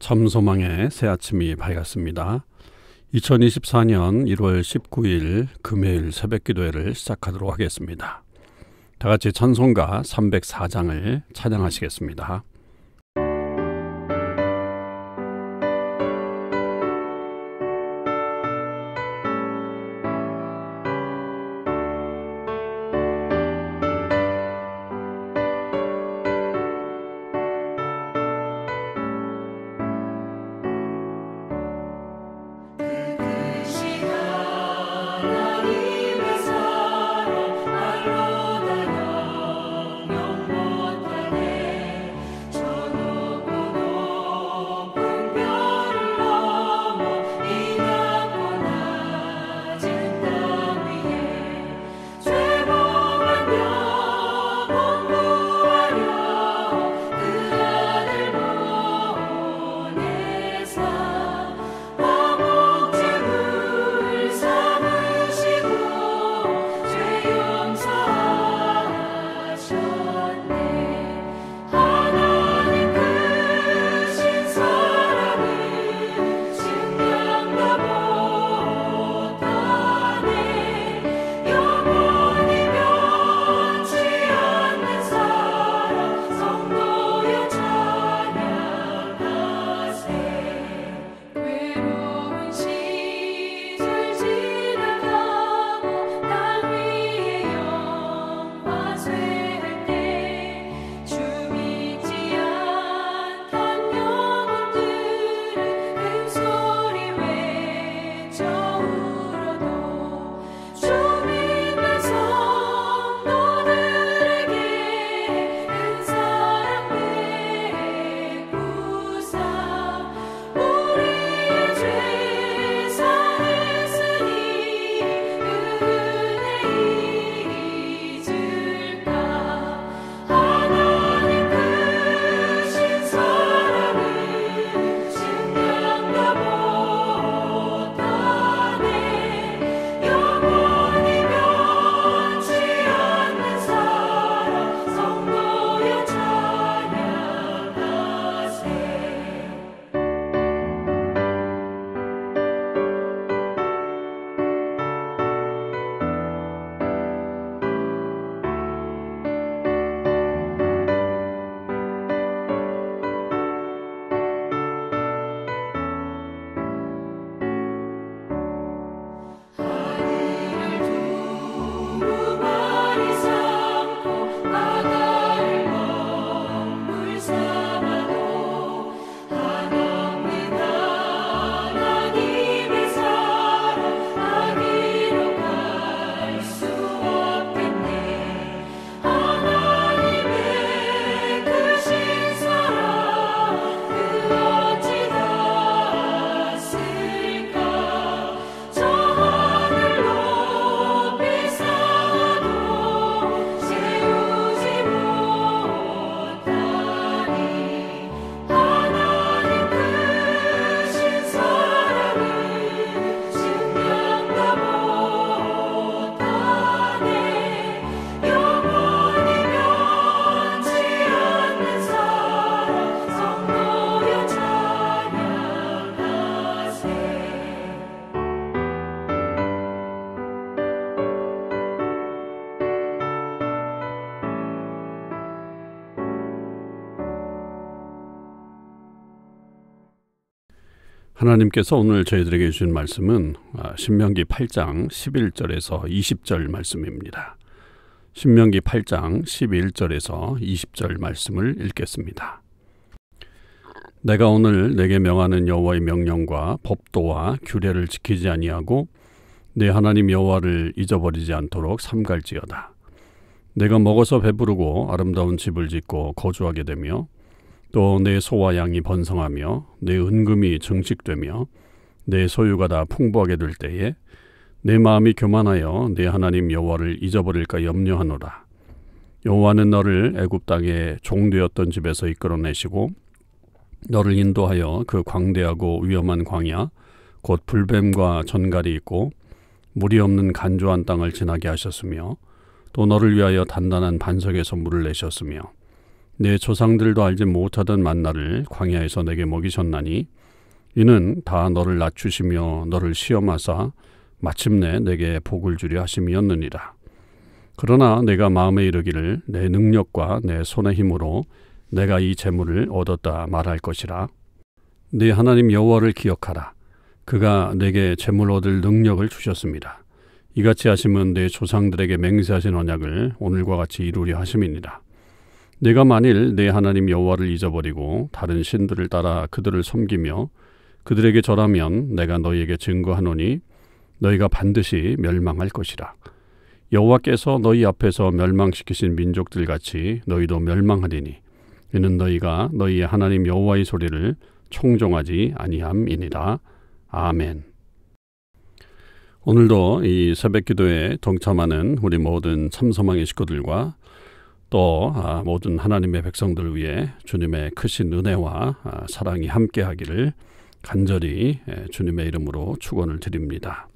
참소망의 새 아침이 밝았습니다. 2024년 1월 19일 금요일 새벽기도회를 시작하도록 하겠습니다. 다 같이 찬송가 304장을 찬양하시겠습니다. 하나님께서 오늘 저희들에게 주신 말씀은 신명기 8장 11절에서 20절 말씀입니다. 신명기 8장 11절에서 20절 말씀을 읽겠습니다. 내가 오늘 내게 명하는 여호와의 명령과 법도와 규례를 지키지 아니하고 내 하나님 여호와를 잊어버리지 않도록 삼갈지어다. 내가 먹어서 배부르고 아름다운 집을 짓고 거주하게 되며 또 내 소와 양이 번성하며 내 은금이 증식되며 내 소유가 다 풍부하게 될 때에 내 마음이 교만하여 내 하나님 여호와를 잊어버릴까 염려하노라. 여호와는 너를 애굽 땅에 종되었던 집에서 이끌어내시고 너를 인도하여 그 광대하고 위험한 광야 곧 불뱀과 전갈이 있고 물이 없는 간조한 땅을 지나게 하셨으며 또 너를 위하여 단단한 반석에서 물을 내셨으며 내 조상들도 알지 못하던 만나를 광야에서 내게 먹이셨나니 이는 다 너를 낮추시며 너를 시험하사 마침내 내게 복을 주려 하심이었느니라. 그러나 내가 마음에 이르기를 내 능력과 내 손의 힘으로 내가 이 재물을 얻었다 말할 것이라. 네 하나님 여호와를 기억하라. 그가 내게 재물 얻을 능력을 주셨습니다. 이같이 하심은 내 조상들에게 맹세하신 언약을 오늘과 같이 이루려 하심이니라. 내가 만일 내 하나님 여호와를 잊어버리고 다른 신들을 따라 그들을 섬기며 그들에게 절하면 내가 너희에게 증거하노니 너희가 반드시 멸망할 것이라. 여호와께서 너희 앞에서 멸망시키신 민족들 같이 너희도 멸망하리니 이는 너희가 너희의 하나님 여호와의 소리를 청종하지 아니함이니라. 아멘. 오늘도 이 새벽기도에 동참하는 우리 모든 참소망의 식구들과 또 모든 하나님의 백성들을 위해 주님의 크신 은혜와 사랑이 함께하기를 간절히 주님의 이름으로 축원을 드립니다.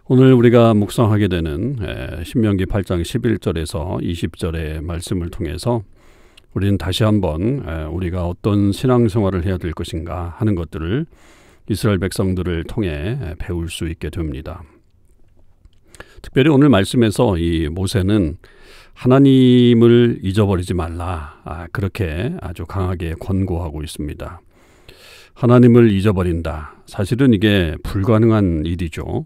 오늘 우리가 묵상하게 되는 신명기 8장 11절에서 20절의 말씀을 통해서 우리는 다시 한번 우리가 어떤 신앙생활을 해야 될 것인가 하는 것들을 이스라엘 백성들을 통해 배울 수 있게 됩니다. 특별히 오늘 말씀에서 이 모세는 하나님을 잊어버리지 말라, 그렇게 아주 강하게 권고하고 있습니다. 하나님을 잊어버린다. 사실은 이게 불가능한 일이죠.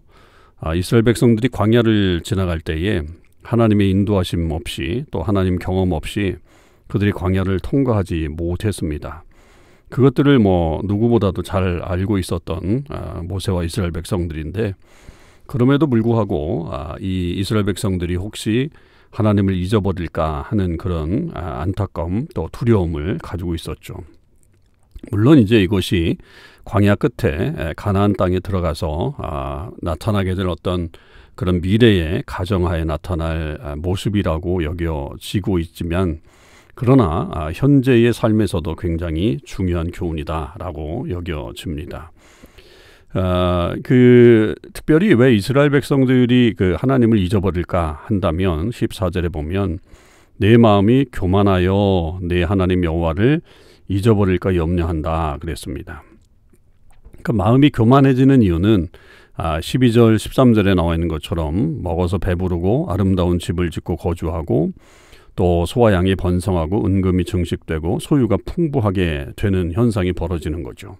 이스라엘 백성들이 광야를 지나갈 때에 하나님의 인도하심 없이 또 하나님 경험 없이 그들이 광야를 통과하지 못했습니다. 그것들을 누구보다도 잘 알고 있었던 모세와 이스라엘 백성들인데 그럼에도 불구하고 이 이스라엘 백성들이 혹시 하나님을 잊어버릴까 하는 그런 안타까움 또 두려움을 가지고 있었죠. 물론 이제 이것이 광야 끝에 가나안 땅에 들어가서 나타나게 될 어떤 그런 미래의 가정하에 나타날 모습이라고 여겨지고 있지만 그러나 현재의 삶에서도 굉장히 중요한 교훈이다라고 여겨집니다. 특별히 왜 이스라엘 백성들이 그 하나님을 잊어버릴까 한다면 14절에 보면 내 마음이 교만하여 내 하나님 여호와를 잊어버릴까 염려한다 그랬습니다. 그 마음이 교만해지는 이유는 12절 13절에 나와 있는 것처럼 먹어서 배부르고 아름다운 집을 짓고 거주하고 또 소와 양이 번성하고 은금이 증식되고 소유가 풍부하게 되는 현상이 벌어지는 거죠.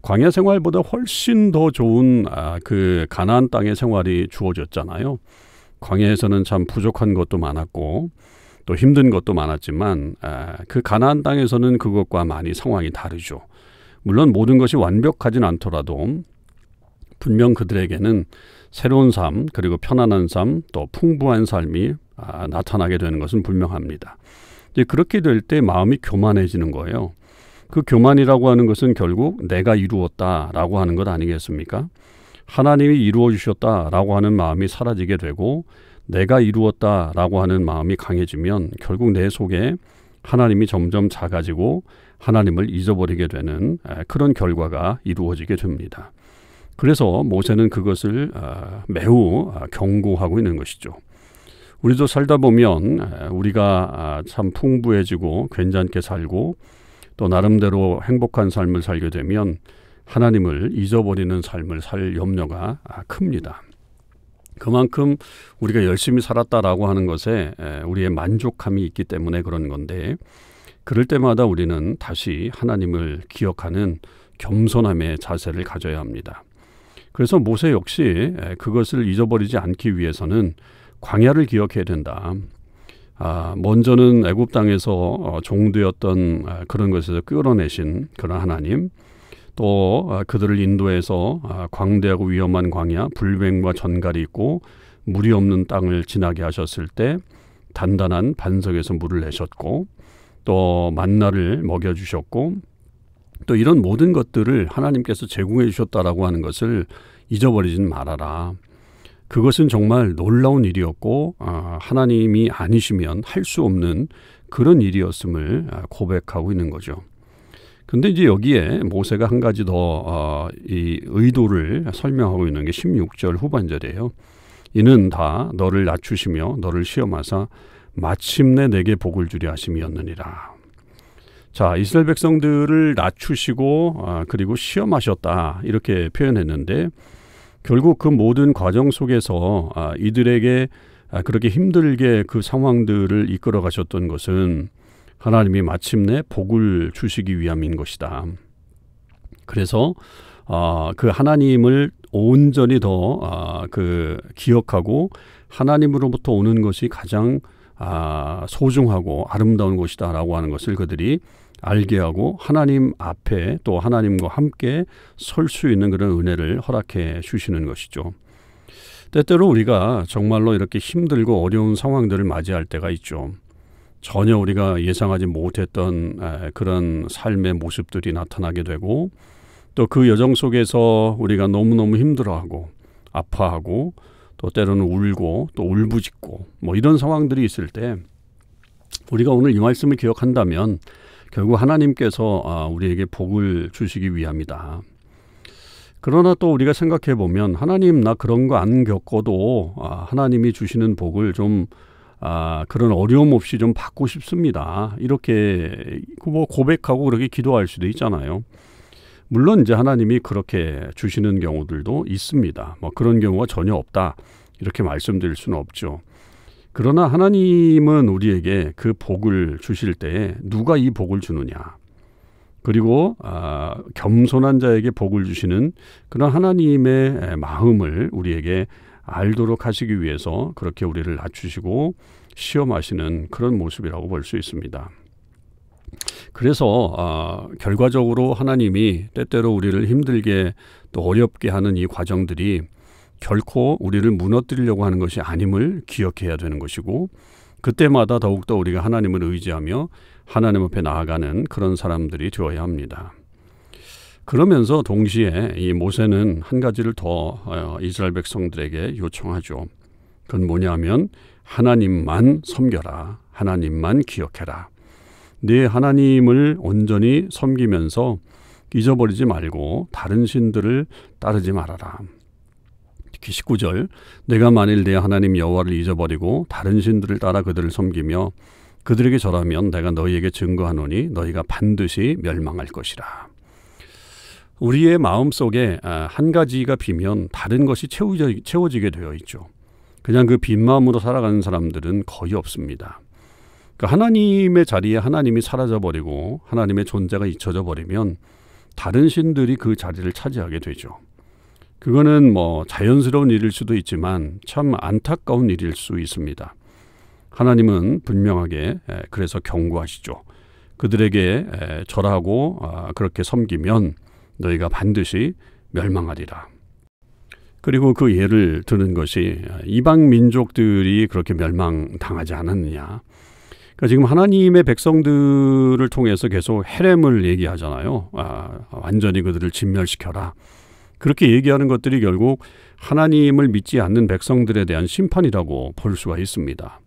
광야 생활보다 훨씬 더 좋은 그 가나안 땅의 생활이 주어졌잖아요. 광야에서는 참 부족한 것도 많았고 또 힘든 것도 많았지만 그 가나안 땅에서는 그것과 많이 상황이 다르죠. 물론 모든 것이 완벽하진 않더라도 분명 그들에게는 새로운 삶 그리고 편안한 삶 또 풍부한 삶이 나타나게 되는 것은 분명합니다. 이제 그렇게 될 때 마음이 교만해지는 거예요. 그 교만이라고 하는 것은 결국 내가 이루었다라고 하는 것 아니겠습니까? 하나님이 이루어 주셨다라고 하는 마음이 사라지게 되고 내가 이루었다라고 하는 마음이 강해지면 결국 내 속에 하나님이 점점 작아지고 하나님을 잊어버리게 되는 그런 결과가 이루어지게 됩니다. 그래서 모세는 그것을 매우 경고하고 있는 것이죠. 우리도 살다 보면 우리가 참 풍부해지고 괜찮게 살고 또 나름대로 행복한 삶을 살게 되면 하나님을 잊어버리는 삶을 살 염려가 큽니다. 그만큼 우리가 열심히 살았다라고 하는 것에 우리의 만족감이 있기 때문에 그런 건데 그럴 때마다 우리는 다시 하나님을 기억하는 겸손함의 자세를 가져야 합니다. 그래서 모세 역시 그것을 잊어버리지 않기 위해서는 광야를 기억해야 된다. 먼저는 애굽 땅에서 종되었던 그런 것에서 끌어내신 그런 하나님, 또 그들을 인도해서 광대하고 위험한 광야, 불뱀과 전갈이 있고 물이 없는 땅을 지나게 하셨을 때 단단한 반석에서 물을 내셨고 또 만나를 먹여주셨고 또 이런 모든 것들을 하나님께서 제공해 주셨다라고 하는 것을 잊어버리진 말아라. 그것은 정말 놀라운 일이었고 하나님이 아니시면 할 수 없는 그런 일이었음을 고백하고 있는 거죠. 근데 이제 여기에 모세가 한 가지 더 이 의도를 설명하고 있는 게 16절 후반절이에요. 이는 다 너를 낮추시며 너를 시험하사 마침내 내게 복을 주려 하심이었느니라. 자, 이스라엘 백성들을 낮추시고 그리고 시험하셨다 이렇게 표현했는데 결국 그 모든 과정 속에서 이들에게 그렇게 힘들게 그 상황들을 이끌어 가셨던 것은 하나님이 마침내 복을 주시기 위함인 것이다. 그래서 그 하나님을 온전히 더 기억하고 하나님으로부터 오는 것이 가장 소중하고 아름다운 것이다라고 하는 것을 그들이 알게 하고 하나님 앞에 또 하나님과 함께 설 수 있는 그런 은혜를 허락해 주시는 것이죠. 때때로 우리가 정말로 이렇게 힘들고 어려운 상황들을 맞이할 때가 있죠. 전혀 우리가 예상하지 못했던 그런 삶의 모습들이 나타나게 되고 또 그 여정 속에서 우리가 너무너무 힘들어하고 아파하고 또 때로는 울고 또 울부짖고 뭐 이런 상황들이 있을 때 우리가 오늘 이 말씀을 기억한다면 결국 하나님께서 우리에게 복을 주시기 위함이다. 그러나 또 우리가 생각해 보면 하나님 나 그런 거 안 겪어도 하나님이 주시는 복을 좀 그런 어려움 없이 좀 받고 싶습니다. 이렇게 뭐 고백하고 그렇게 기도할 수도 있잖아요. 물론 이제 하나님이 그렇게 주시는 경우들도 있습니다. 뭐 그런 경우가 전혀 없다 이렇게 말씀드릴 수는 없죠. 그러나 하나님은 우리에게 그 복을 주실 때에 누가 이 복을 주느냐. 그리고 겸손한 자에게 복을 주시는 그런 하나님의 마음을 우리에게 알도록 하시기 위해서 그렇게 우리를 낮추시고 시험하시는 그런 모습이라고 볼 수 있습니다. 그래서 결과적으로 하나님이 때때로 우리를 힘들게 또 어렵게 하는 이 과정들이 결코 우리를 무너뜨리려고 하는 것이 아님을 기억해야 되는 것이고 그때마다 더욱더 우리가 하나님을 의지하며 하나님 앞에 나아가는 그런 사람들이 되어야 합니다. 그러면서 동시에 이 모세는 한 가지를 더 이스라엘 백성들에게 요청하죠. 그건 뭐냐면 하나님만 섬겨라. 하나님만 기억해라. 네 하나님을 온전히 섬기면서 잊어버리지 말고 다른 신들을 따르지 말아라. 특히 19절 내가 만일 내 하나님 여호와를 잊어버리고 다른 신들을 따라 그들을 섬기며 그들에게 절하면 내가 너희에게 증거하노니 너희가 반드시 멸망할 것이라. 우리의 마음속에 한 가지가 비면 다른 것이 채워지게 되어 있죠. 그냥 그 빈 마음으로 살아가는 사람들은 거의 없습니다. 그러니까 하나님의 자리에 하나님이 사라져버리고 하나님의 존재가 잊혀져 버리면 다른 신들이 그 자리를 차지하게 되죠. 그거는 뭐 자연스러운 일일 수도 있지만 참 안타까운 일일 수 있습니다. 하나님은 분명하게 그래서 경고하시죠. 그들에게 절하고 그렇게 섬기면 너희가 반드시 멸망하리라. 그리고 그 예를 드는 것이 이방 민족들이 그렇게 멸망당하지 않았느냐. 그러니까 지금 하나님의 백성들을 통해서 계속 헤렘을 얘기하잖아요. 완전히 그들을 진멸시켜라. 그렇게 얘기하는 것들이 결국 하나님을 믿지 않는 백성들에 대한 심판이라고 볼 수가 있습니다.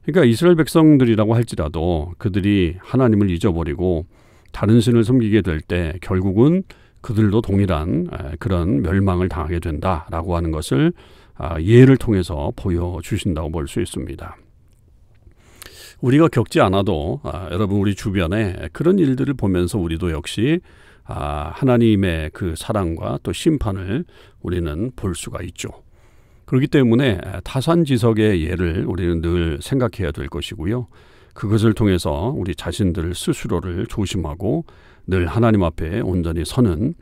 그러니까 이스라엘 백성들이라고 할지라도 그들이 하나님을 잊어버리고 다른 신을 섬기게 될 때 결국은 그들도 동일한 그런 멸망을 당하게 된다라고 하는 것을 예를 통해서 보여주신다고 볼 수 있습니다. 우리가 겪지 않아도 여러분 우리 주변에 그런 일들을 보면서 우리도 역시 하나님의 그 사랑과 또 심판을 우리는 볼 수가 있죠. 그렇기 때문에 타산지석의 예를 우리는 늘 생각해야 될 것이고요. 그것을 통해서 우리 자신들 스스로를 조심하고 늘 하나님 앞에 온전히 서는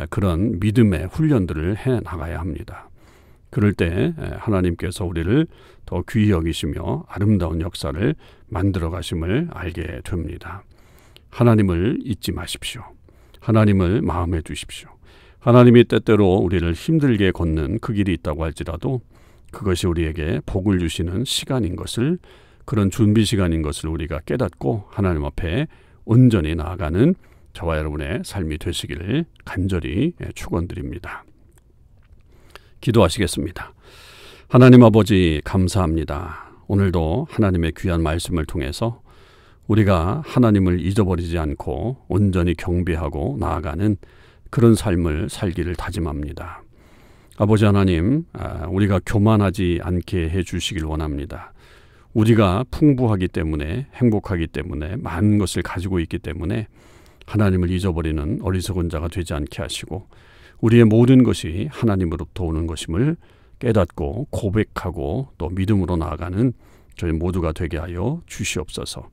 그런 믿음의 훈련들을 해나가야 합니다. 그럴 때 하나님께서 우리를 더 귀히 여기시며 아름다운 역사를 만들어 가심을 알게 됩니다. 하나님을 잊지 마십시오. 하나님을 마음에 두십시오. 하나님이 때때로 우리를 힘들게 걷는 그 길이 있다고 할지라도 그것이 우리에게 복을 주시는 시간인 것을, 그런 준비 시간인 것을 우리가 깨닫고 하나님 앞에 온전히 나아가는 저와 여러분의 삶이 되시기를 간절히 축원드립니다. 기도하시겠습니다. 하나님 아버지 감사합니다. 오늘도 하나님의 귀한 말씀을 통해서 우리가 하나님을 잊어버리지 않고 온전히 경배하고 나아가는 그런 삶을 살기를 다짐합니다. 아버지 하나님, 우리가 교만하지 않게 해주시길 원합니다. 우리가 풍부하기 때문에, 행복하기 때문에, 많은 것을 가지고 있기 때문에 하나님을 잊어버리는 어리석은 자가 되지 않게 하시고, 우리의 모든 것이 하나님으로부터 오는 것임을 깨닫고 고백하고 또 믿음으로 나아가는 저희 모두가 되게 하여 주시옵소서.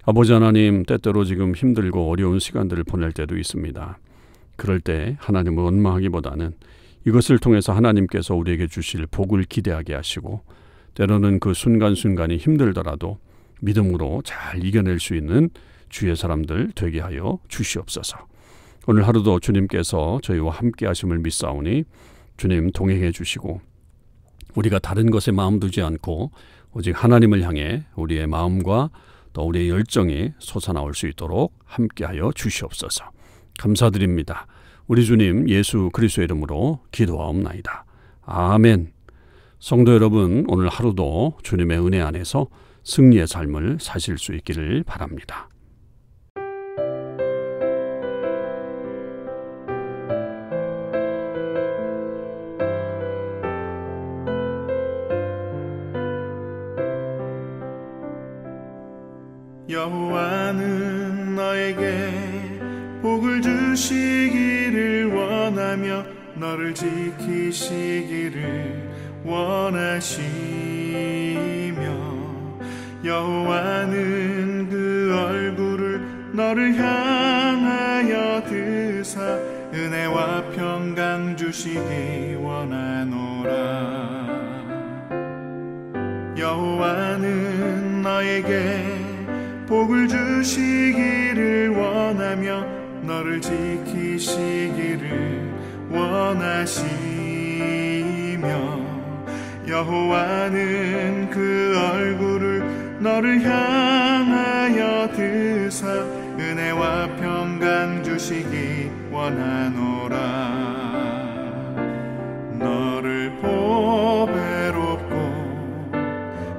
아버지 하나님, 때때로 지금 힘들고 어려운 시간들을 보낼 때도 있습니다. 그럴 때 하나님을 원망하기보다는 이것을 통해서 하나님께서 우리에게 주실 복을 기대하게 하시고, 때로는 그 순간순간이 힘들더라도 믿음으로 잘 이겨낼 수 있는 주의 사람들 되게 하여 주시옵소서. 오늘 하루도 주님께서 저희와 함께 하심을 믿사오니 주님 동행해 주시고, 우리가 다른 것에 마음 두지 않고 오직 하나님을 향해 우리의 마음과 또 우리의 열정이 솟아나올 수 있도록 함께하여 주시옵소서. 감사드립니다. 우리 주님 예수 그리스도의 이름으로 기도하옵나이다. 아멘. 성도 여러분, 오늘 하루도 주님의 은혜 안에서 승리의 삶을 사실 수 있기를 바랍니다. 여호와는 너에게 복을 주시기를 원하며 너를 지키시기를 원하시며, 여호와는 그 얼굴을 너를 향하여 드사 은혜와 평강 주시기 원하노라. 여호와는 너에게 복을 주시기를 원하며 너를 지키시기를 원하시며, 여호와는 그 얼굴을 너를 향하여 드사 은혜와 평강 주시기 원하노라. 너를 보배롭고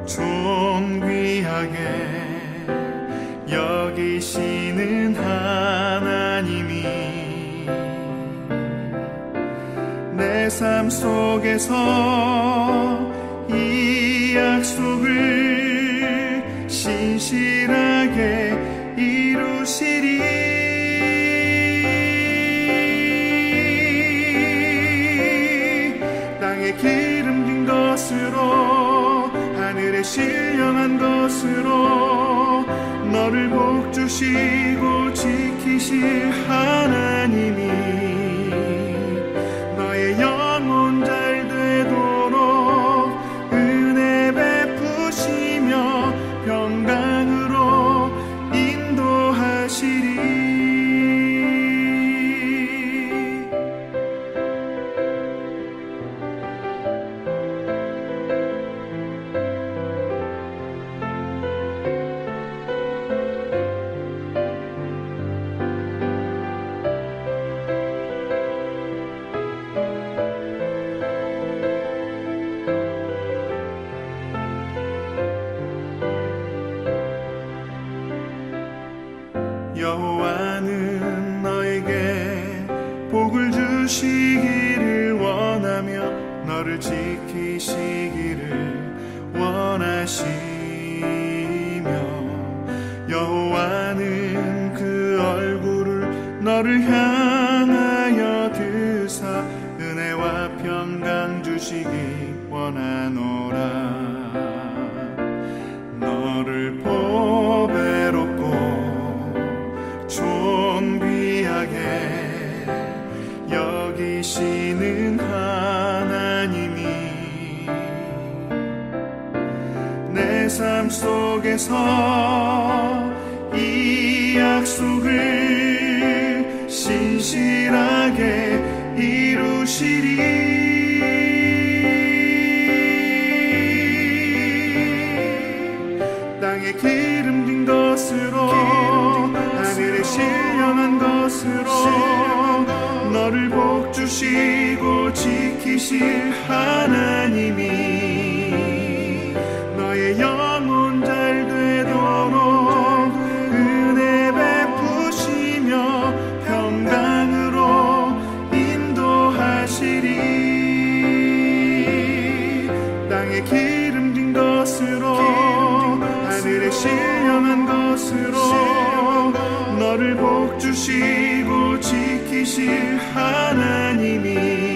존귀하게 여기시는 하나님이 내 삶 속에서 이 약속을 신실하게 이루시리. 땅에 기름진 것으로 하늘에 신령한 것으로 너를 복주시고 지키실 하나님이 너의 영혼 잘 되도록 은혜 베푸시며 평강으로 인도하시리. 여호와는 너에게 복을 주시기를 원하며 너를 지키시기를 원하시며, 여호와는 그 얼굴을 너를 향하여 드사 은혜와 평강 주시기 원하노라. 너를 보배롭고 존귀하게 여기시는 하나님이 내 삶 속에서 이 약속을 신실하게 이루시리. 땅에 기름진 것으로 하늘에 신령한 것으로 너를 복주시고 지키실 하나님이 너의 영혼 잘 되도록 은혜 베푸시며 평강으로 인도하시리. 땅에 기름진 것으로 신령한 것으로 너를 복주시고 지키실 하나님이